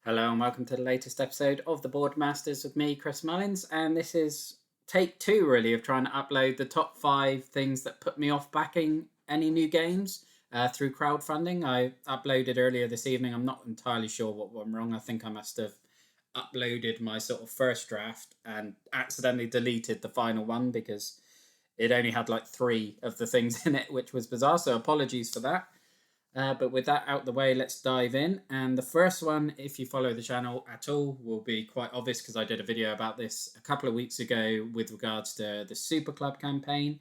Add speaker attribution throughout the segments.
Speaker 1: Hello and welcome to the latest episode of the Board Masters with me, Chris Mullins, and this is take two really of trying to upload the top 5 things that put me off backing any new games through crowdfunding. I uploaded earlier this evening. I'm not entirely sure what went wrong. I think I must have uploaded my sort of first draft and accidentally deleted the final one because it only had like 3 of the things in it, which was bizarre. So apologies for that. But with that out the way, let's dive in. And the first one, if you follow the channel at all, will be quite obvious because I did a video about this a couple of weeks ago with regards to the Super Club campaign.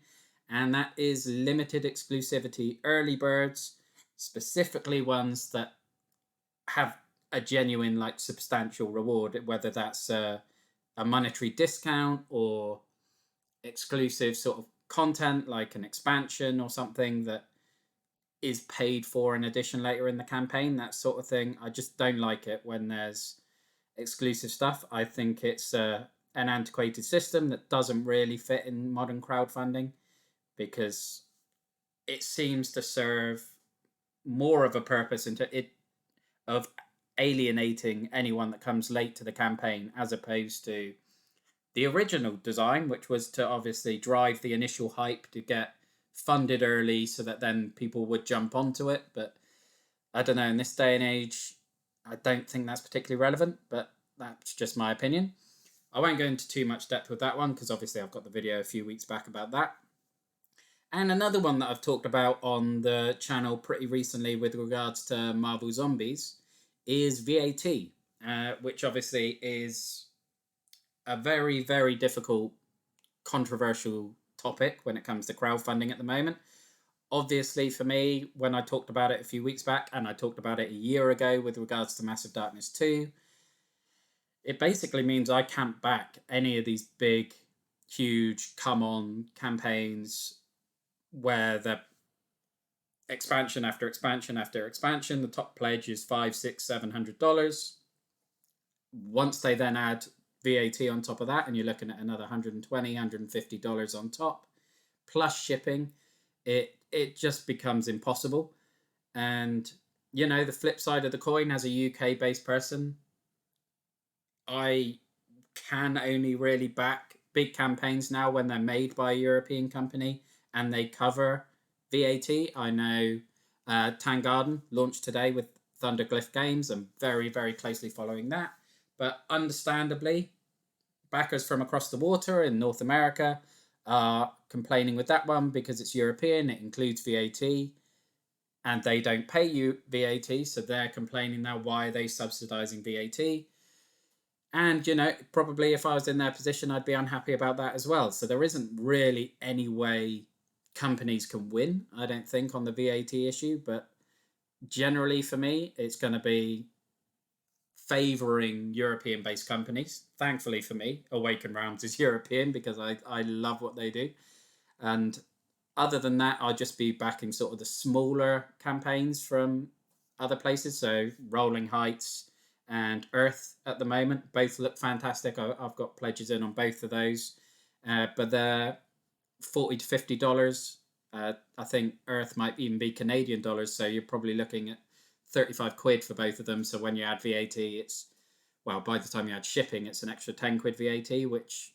Speaker 1: And that is limited exclusivity early birds, specifically ones that have a genuine, like, substantial reward, whether that's a monetary discount or exclusive sort of content like an expansion or something that is paid for in addition later in the campaign, that sort of thing. I just don't like it when there's exclusive stuff. I think it's an antiquated system that doesn't really fit in modern crowdfunding because it seems to serve more of a purpose of alienating anyone that comes late to the campaign as opposed to the original design, which was to obviously drive the initial hype to get funded early so that then people would jump onto it. But I don't know, in this day and age, I don't think that's particularly relevant, but that's just my opinion. I won't go into too much depth with that one because obviously I've got the video a few weeks back about that. And another one that I've talked about on the channel pretty recently with regards to Marvel Zombies is VAT, which obviously is a very, very difficult, controversial topic when it comes to crowdfunding at the moment. Obviously, for me, when I talked about it a few weeks back, and I talked about it a year ago with regards to Massive Darkness 2, it basically means I can't back any of these big, huge, come-on campaigns where the expansion after expansion after expansion, the top pledge is $500, $600, $700. Once they then add VAT on top of that, and you're looking at another $120, $150 on top, plus shipping, it just becomes impossible. And, you know, the flip side of the coin, as a UK-based person, I can only really back big campaigns now when they're made by a European company and they cover VAT. I know Tangarden launched today with Thunderglyph Games. I'm very, very closely following that. But understandably, backers from across the water in North America are complaining with that one because it's European, it includes VAT, and they don't pay you VAT, so they're complaining now, why are they subsidizing VAT? And, you know, probably if I was in their position, I'd be unhappy about that as well. So there isn't really any way companies can win, I don't think, on the VAT issue. But generally for me, it's going to be favouring European-based companies. Thankfully for me, Awaken Realms is European because I love what they do. And other than that, I'll just be backing sort of the smaller campaigns from other places. So Rolling Heights and Earth at the moment both look fantastic. I've got pledges in on both of those, but they're $40 to $50. I think Earth might even be Canadian dollars, so you're probably looking at 35 quid for both of them. So when you add VAT, it's, well, by the time you add shipping, it's an extra 10 quid VAT, which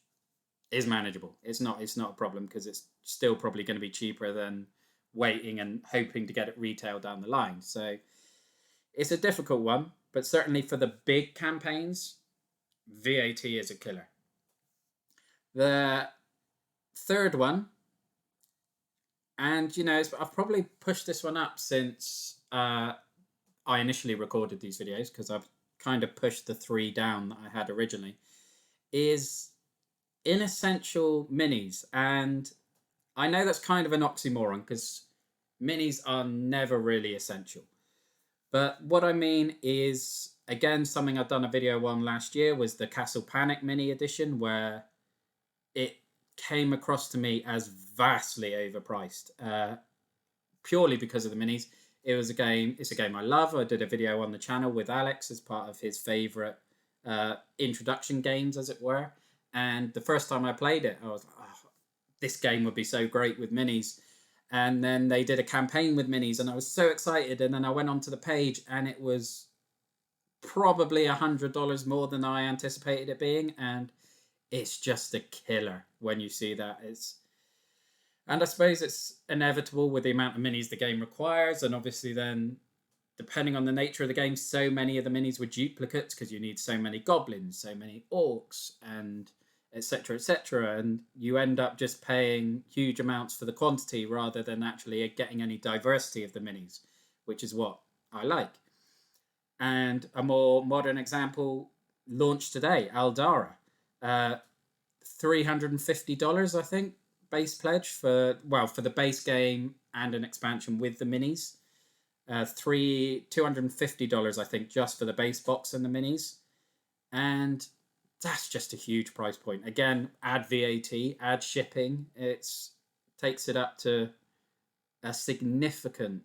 Speaker 1: is manageable. It's not a problem because it's still probably going to be cheaper than waiting and hoping to get it retail down the line. So it's a difficult one, but certainly for the big campaigns, VAT is a killer. The third one, and, you know, I've probably pushed this one up since I initially recorded these videos because I've kind of pushed the 3 down that I had originally, is Inessential Minis. And I know that's kind of an oxymoron because minis are never really essential. But what I mean is, again, something I've done a video on last year was the Castle Panic Mini Edition, where it came across to me as vastly overpriced, purely because of the minis. It's a game I love. I did a video on the channel with Alex as part of his favourite introduction games, as it were. And the first time I played it, I was like, oh, this game would be so great with minis. And then they did a campaign with minis and I was so excited. And then I went onto the page and it was probably $100 more than I anticipated it being, and it's just a killer when you see that. And I suppose it's inevitable with the amount of minis the game requires, and obviously then, depending on the nature of the game, so many of the minis were duplicates because you need so many goblins, so many orcs, and etc. etc. And you end up just paying huge amounts for the quantity rather than actually getting any diversity of the minis, which is what I like. And a more modern example launched today, Aldara. $350, I think, base pledge for the base game and an expansion with the minis. $250, I think, just for the base box and the minis. And that's just a huge price point. Again, add VAT, add shipping. It's takes it up to a significant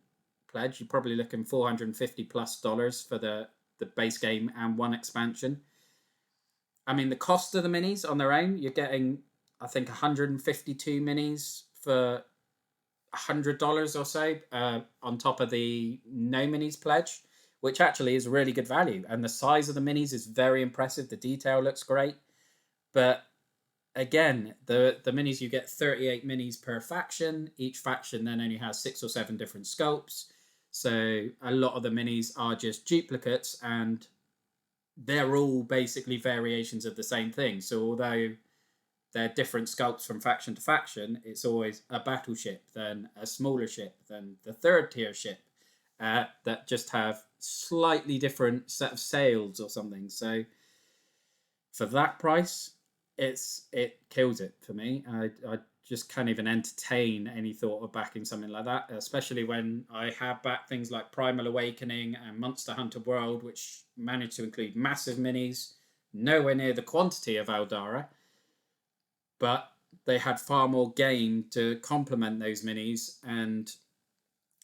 Speaker 1: pledge. You're probably looking $450+ for the base game and one expansion. I mean, the cost of the minis on their own, you're getting, I think, 152 minis for $100 or so on top of the no minis pledge, which actually is really good value. And the size of the minis is very impressive. The detail looks great. But again, the minis, you get 38 minis per faction. Each faction then only has 6 or 7 different sculpts. So a lot of the minis are just duplicates, and they're all basically variations of the same thing. So although they're different sculpts from faction to faction, it's always a battleship, then a smaller ship, then the third tier ship that just have slightly different set of sails or something. So for that price, it kills it for me. I just can't even entertain any thought of backing something like that, especially when I have backed things like Primal Awakening and Monster Hunter World, which managed to include massive minis, nowhere near the quantity of Aldara, but they had far more game to complement those minis and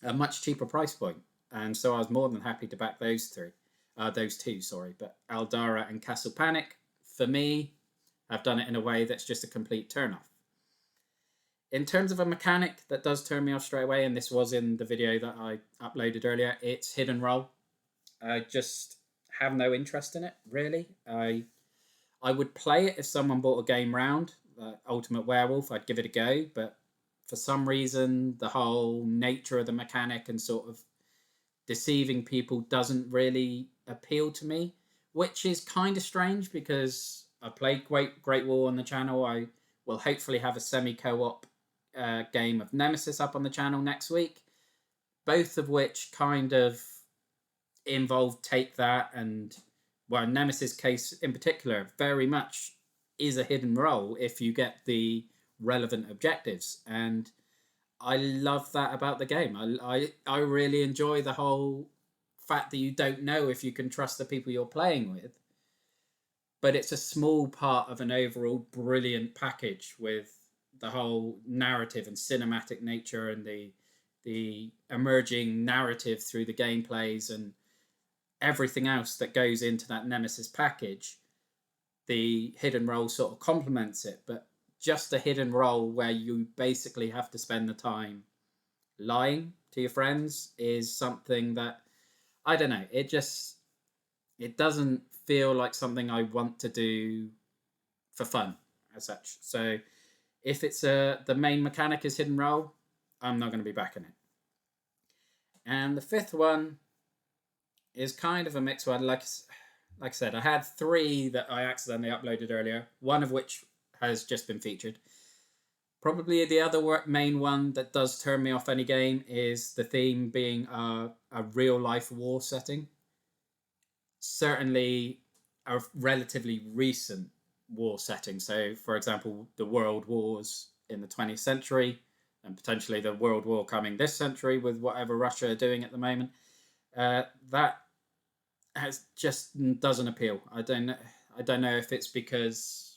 Speaker 1: a much cheaper price point. And so I was more than happy to back those two. But Aldara and Castle Panic, for me, have done it in a way that's just a complete turn-off. In terms of a mechanic that does turn me off straight away, and this was in the video that I uploaded earlier, it's hidden roll. I just have no interest in it, really. I would play it if someone bought a game round, Ultimate Werewolf. I'd give it a go, but for some reason, the whole nature of the mechanic and sort of deceiving people doesn't really appeal to me, which is kind of strange because I played Great War on the channel. I will hopefully have a semi-co-op game of Nemesis up on the channel next week, both of which kind of involve Take That, and well, Nemesis case in particular very much is a hidden role if you get the relevant objectives, and I love that about the game. I really enjoy the whole fact that you don't know if you can trust the people you're playing with, but it's a small part of an overall brilliant package with the whole narrative and cinematic nature and the emerging narrative through the gameplays and everything else that goes into that Nemesis package. The hidden role sort of complements it, but just a hidden role where you basically have to spend the time lying to your friends is something that, I don't know, it doesn't feel like something I want to do for fun as such. So if it's the main mechanic is hidden role, I'm not going to be backing it. And the fifth one is kind of a mixed one. Like I said, I had 3 that I accidentally uploaded earlier, one of which has just been featured. Probably the other main one that does turn me off any game is the theme being a real-life war setting. Certainly a relatively recent war setting. So, for example, the World Wars in the 20th century, and potentially the World War coming this century with whatever Russia are doing at the moment. That just doesn't appeal. I don't know if it's because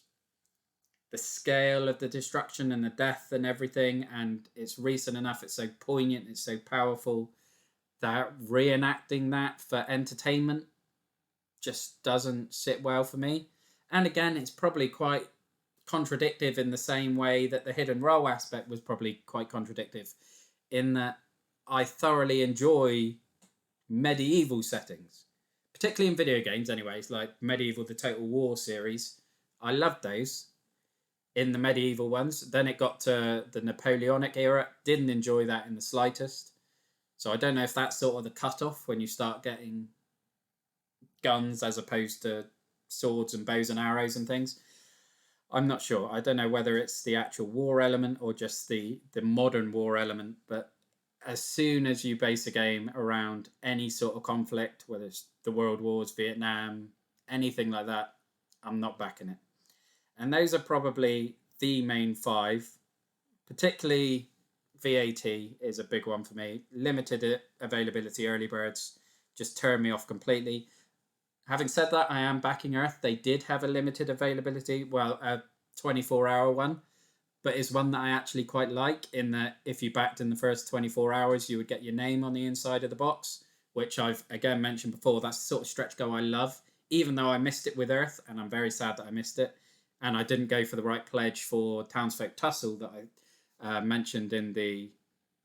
Speaker 1: the scale of the destruction and the death and everything, and it's recent enough, it's so poignant, it's so powerful, that reenacting that for entertainment just doesn't sit well for me. And again, it's probably quite contradictive in the same way that the hidden role aspect was probably quite contradictive, in that I thoroughly enjoy medieval settings, particularly in video games anyways, like Medieval, the Total War series. I loved those in the medieval ones. Then it got to the Napoleonic era. Didn't enjoy that in the slightest. So I don't know if that's sort of the cutoff when you start getting guns as opposed to swords and bows and arrows and things. I'm not sure. I don't know whether it's the actual war element or just the modern war element. But as soon as you base a game around any sort of conflict, whether it's the World Wars, Vietnam, anything like that, I'm not backing it. And those are probably the main 5. Particularly VAT is a big one for me. Limited availability early birds just turn me off completely. Having said that, I am backing Earth. They did have a limited availability, well, a 24-hour one, but it's one that I actually quite like, in that if you backed in the first 24 hours, you would get your name on the inside of the box, which I've, again, mentioned before. That's the sort of stretch goal I love, even though I missed it with Earth, and I'm very sad that I missed it. And I didn't go for the right pledge for Townsfolk Tussle that I mentioned in the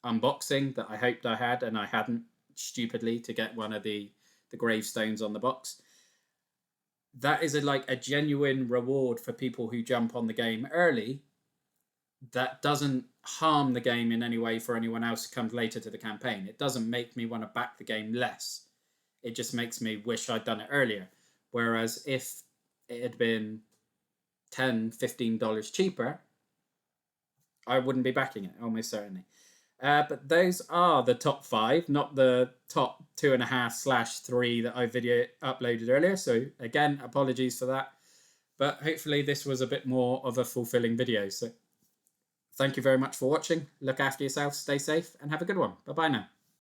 Speaker 1: unboxing that I hoped I had, and I hadn't, stupidly, to get one of the gravestones on the box. That is a genuine reward for people who jump on the game early. That doesn't harm the game in any way for anyone else who comes later to the campaign. It doesn't make me want to back the game less. It just makes me wish I'd done it earlier. Whereas if it had been $10, $15 cheaper, I wouldn't be backing it, almost certainly. But those are the top 5, not the top 2.5/3 that I video uploaded earlier. So again, apologies for that. But hopefully this was a bit more of a fulfilling video. So thank you very much for watching. Look after yourself, stay safe, and have a good one. Bye-bye now.